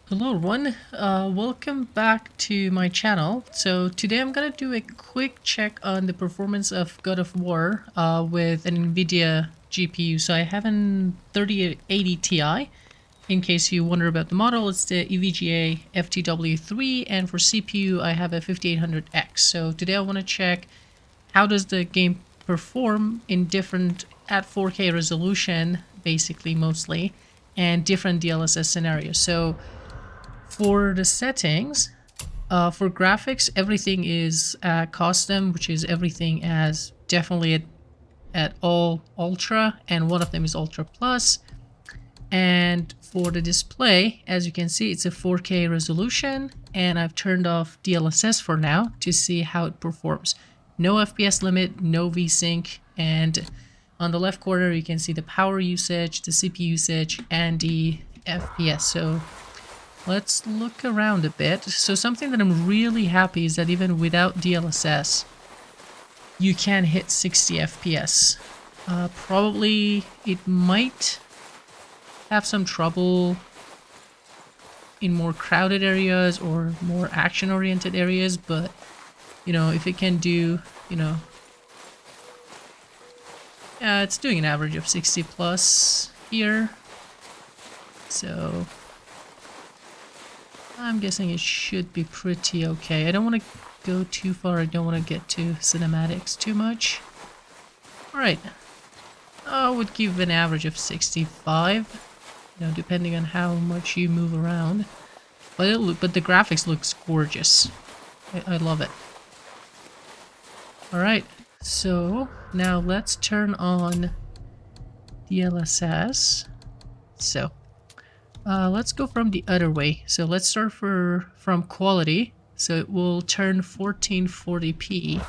Hello everyone, welcome back to my channel. So today I'm gonna do a quick check on the performance of God of War with an NVIDIA GPU. So I have an 3080 Ti. In case you wonder about the model, it's the EVGA FTW3, and for CPU I have a 5800X. So today I want to check how does the game perform in different at 4K resolution, basically mostly, and different DLSS scenarios. So for the settings, for graphics, everything is custom, which is everything as definitely at all ultra, and one of them is ultra plus. And for the display, as you can see, it's a 4K resolution, and I've turned off DLSS for now to see how it performs. No FPS limit, no VSync, and on the left corner you can see the power usage, the CPU usage, and the FPS. So let's look around a bit. So something that I'm really happy is that even without DLSS, you can hit 60 FPS. Probably it might have some trouble in more crowded areas or more action-oriented areas, but you know, if it can do, you know, yeah, it's doing an average of 60 plus here, so I'm guessing it should be pretty okay. I don't want to go too far. I don't want to get to cinematics too much. Alright. I would give an average of 65. You know, depending on how much you move around. But the graphics looks gorgeous. I love it. Alright. So, now let's turn on DLSS. So, let's go from the other way. So let's start from quality. So it will turn 1440p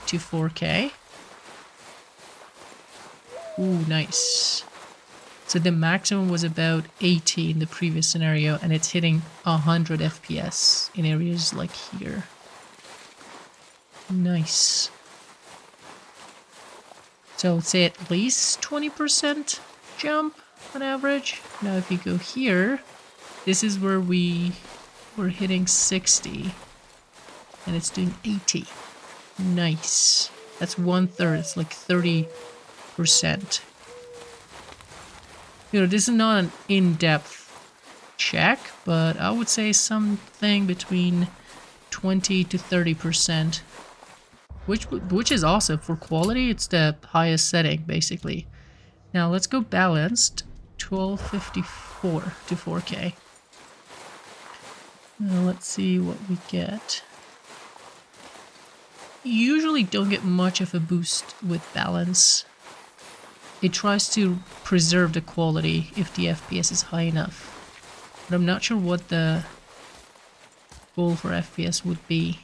to 4K. Ooh, nice. So the maximum was about 80 in the previous scenario, and it's hitting 100 FPS in areas like here. Nice. So let's say at least 20% jump on average. Now if you go here, this is where we're hitting 60 and it's doing 80. Nice. That's 1/3. It's like 30%. You know, this is not an in-depth check, but I would say something between 20 to 30%, which is awesome. For quality, it's the highest setting basically. Now let's go balanced, 1254 to 4K. Now let's see what we get. You usually don't get much of a boost with balance. It tries to preserve the quality if the FPS is high enough. But I'm not sure what the goal for FPS would be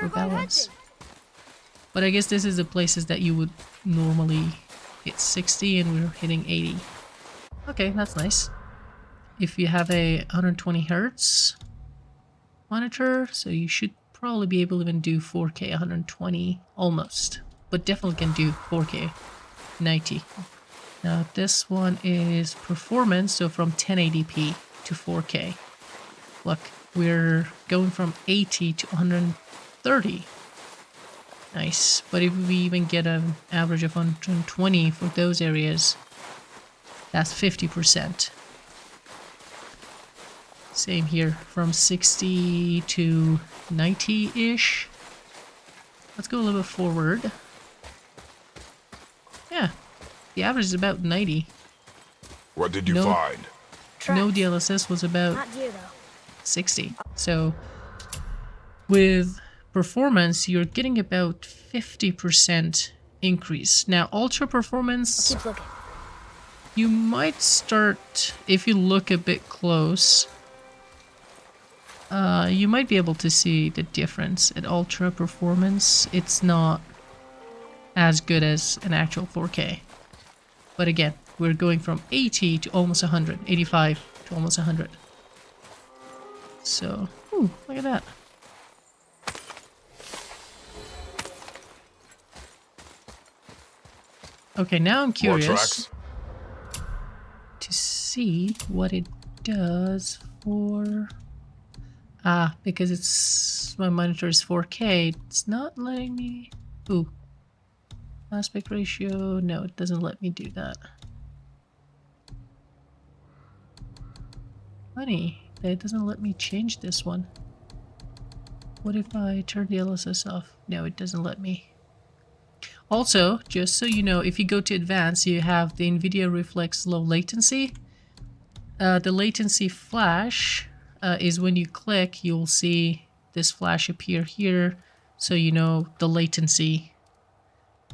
for balance. But I guess this is the places that you would normally hit 60 and we're hitting 80. Okay, that's nice. If you have a 120 Hertz monitor, so you should probably be able to even do 4K 120 almost. But definitely can do 4K 90. Now this one is performance, so from 1080p to 4K. Look, we're going from 80 to 130. Nice. But if we even get an average of 120 for those areas, that's 50%. Same here, from 60 to 90-ish. Let's go a little bit forward. Yeah, the average is about 90. What did you find? No DLSS was about 60. So with performance, you're getting about 50% increase. Now, ultra performance, Keep looking. You might start, if you look a bit close, you might be able to see the difference. At ultra performance, it's not as good as an actual 4K. But again, we're going from 80 to almost 100, 85 to almost 100. So, ooh, look at that. Okay, now I'm curious to see what it does for... Ah, because it's... my monitor is 4K, it's not letting me... Ooh. Aspect ratio... No, it doesn't let me do that. Funny, that it doesn't let me change this one. What if I turn the LSS off? No, it doesn't let me. Also, just so you know, if you go to advanced, you have the NVIDIA Reflex low latency. The latency flash is when you click, you'll see this flash appear here. So you know the latency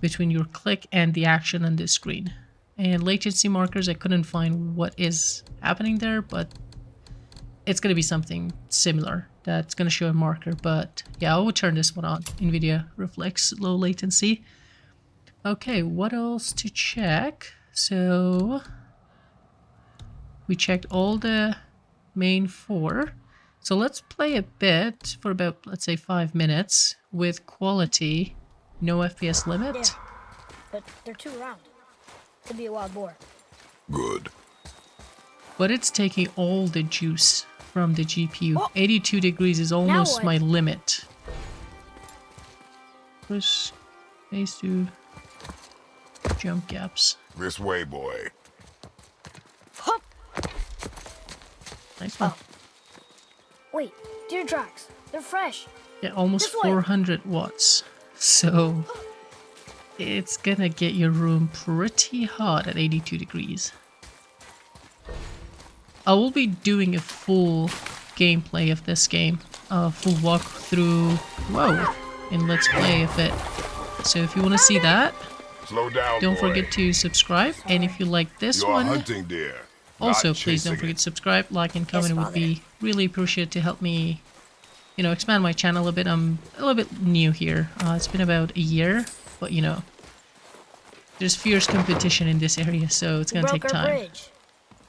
between your click and the action on this screen. And latency markers, I couldn't find what is happening there, but it's going to be something similar. That's going to show a marker, but yeah, I will turn this one on. NVIDIA Reflex low latency. Okay, what else to check? So we checked all the main 4. So let's play a bit for about, let's say, 5 minutes with quality, no FPS limit. Yeah, but they're too round. Could be a wild boar. Good. But it's taking all the juice from the GPU. 82 degrees is almost my limit. Push space to jump gaps. This way, boy. Hup. Nice one. Oh. Wait, deer tracks. They're fresh. Yeah, almost 400 watts. So it's gonna get your room pretty hot at 82 degrees. I will be doing a full gameplay of this game, a full walkthrough, in Let's Play of it. So if you want to see that, Slow down, don't boy. forget to subscribe. And if you like this You're one, hunting deer, also not please don't chasing forget it. to subscribe, like, and comment. It would be really appreciated to help me, you know, expand my channel a bit. I'm a little bit new here. It's been about a year, but you know, there's fierce competition in this area, so it's gonna take time. Bridge.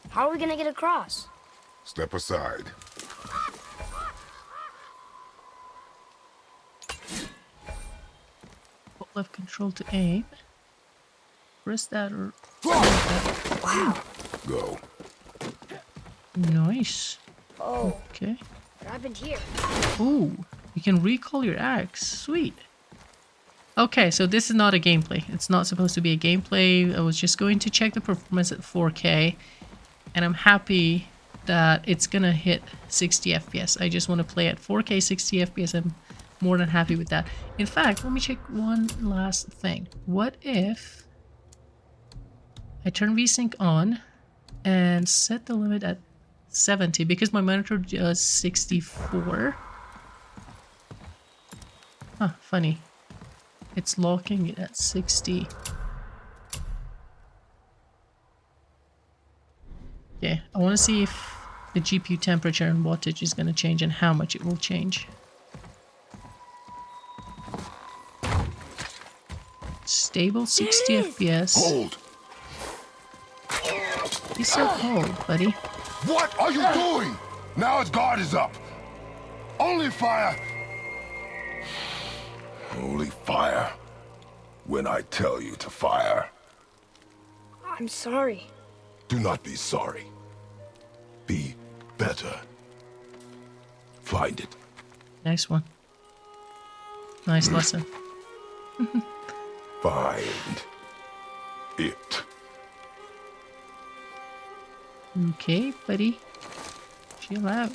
How are we gonna get across? Step aside. Hold left control to aim. Press that or that. Wow. Go. Nice. Oh, Okay. what happened here? Ooh, you can recall your axe. Sweet. Okay, so this is not a gameplay. It's not supposed to be a gameplay. I was just going to check the performance at 4K, and I'm happy that it's gonna hit 60 FPS. I just want to play at 4K 60 FPS. I'm more than happy with that. In fact, let me check one last thing. What if I turn VSync on and set the limit at 70 because my monitor does 64. Huh, funny. It's locking it at 60. Yeah, I want to see if the GPU temperature and wattage is going to change and how much it will change. Stable 60 FPS. Hold. He's so cold, buddy. What are you doing? Now his guard is up. Only fire. Only fire. When I tell you to fire. I'm sorry. Do not be sorry. Be better. Find it. Nice one. Nice lesson. Find it. Okay, buddy. Chill out.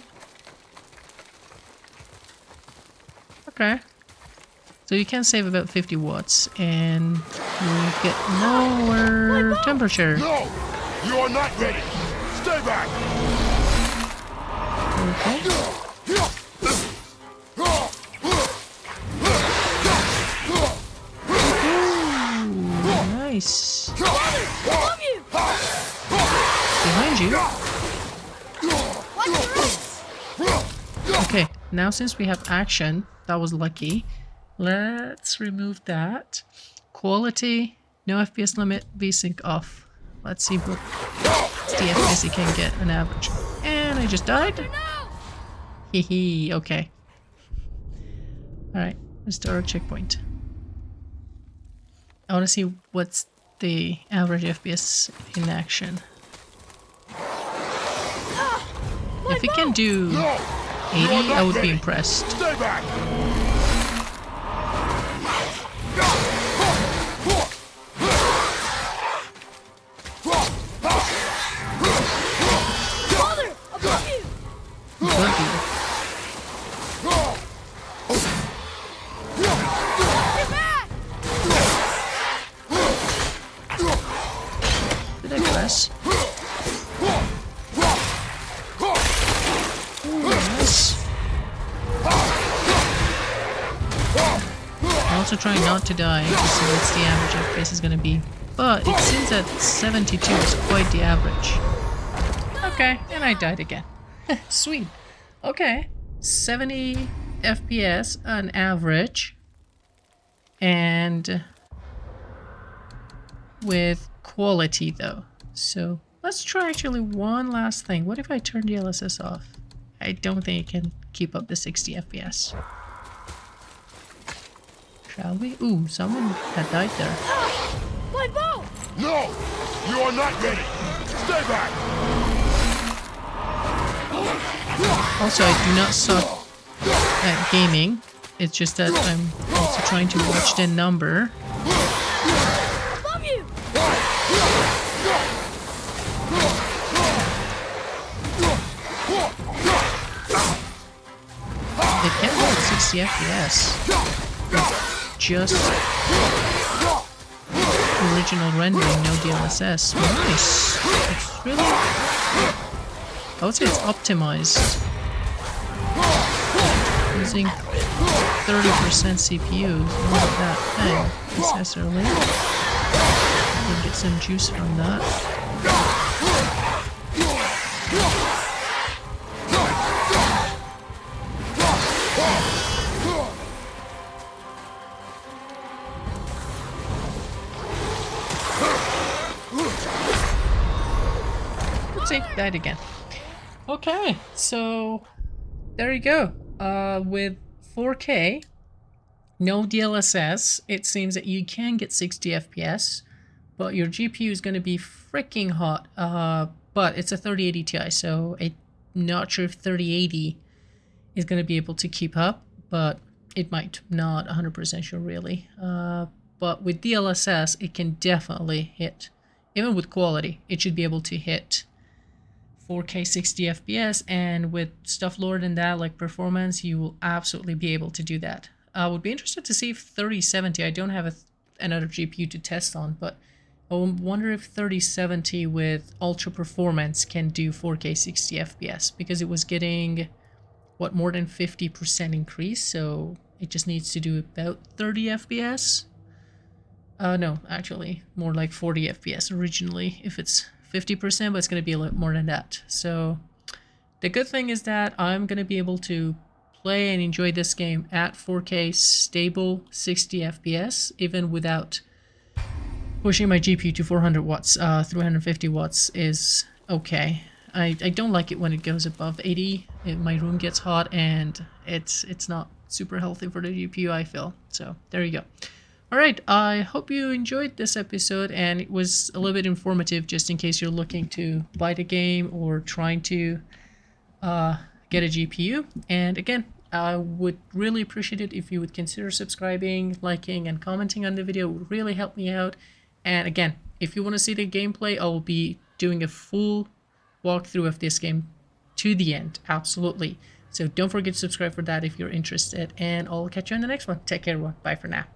Okay. So you can save about 50 watts and you get lower temperature. No! You are not ready! Stay back! Okay. Ooh, nice. Behind you. Okay, now since we have action, that was lucky. Let's remove that. Quality, no FPS limit, VSync off. Let's see what the FPS you can get on average. And I just died. Hehe, okay. Alright, let's start our checkpoint. I want to see what's the average FPS in action. if it can do No! 80, I would be impressed. Stay back! Father, above you! Buggy. Get back! Did I press? Yes. I'm also trying not to die to see what the average FPS is going to be. But it seems that 72 is quite the average. Okay, and I died again. Sweet. Okay, 70 FPS on average. And with quality though. So let's try actually one last thing. What if I turn the LSS off? I don't think it can keep up the 60 FPS. Shall we? Ooh, someone had died there. My bow! No! You are not ready! Stay back! Also, I do not suck at gaming. It's just that I'm also trying to watch the number. Above you! It can hold 60 FPS. Just original rendering, no DLSS. Nice. It's really... I would say it's optimized. Using 30% CPU is not that thing necessarily. We'll get some juice from that. See, died again. Okay, so there you go. With 4K, no DLSS, it seems that you can get 60 FPS, but your GPU is going to be freaking hot. But it's a 3080 Ti, so I'm not sure if 3080 is going to be able to keep up, but it might. Not 100% sure really. But with DLSS, it can definitely hit, even with quality, it should be able to hit 4K 60 FPS, and with stuff lower than that like performance, you will absolutely be able to do that. I would be interested to see if 3070, I don't have another GPU to test on, but I wonder if 3070 with ultra performance can do 4K 60 FPS, because it was getting what, more than 50% increase, so it just needs to do about 30 FPS. No, actually more like 40 FPS originally if it's 50%, but it's going to be a lot more than that. So the good thing is that I'm going to be able to play and enjoy this game at 4K stable 60 FPS, even without pushing my GPU to 400 watts. 350 watts is okay. I don't like it when it goes above 80. My room gets hot and it's not super healthy for the GPU, I feel. So there you go. Alright, I hope you enjoyed this episode and it was a little bit informative just in case you're looking to buy the game or trying to get a GPU. And again, I would really appreciate it if you would consider subscribing, liking, and commenting on the video. It would really help me out. And again, if you want to see the gameplay, I will be doing a full walkthrough of this game to the end, absolutely. So don't forget to subscribe for that if you're interested, and I'll catch you in the next one. Take care, everyone. Bye for now.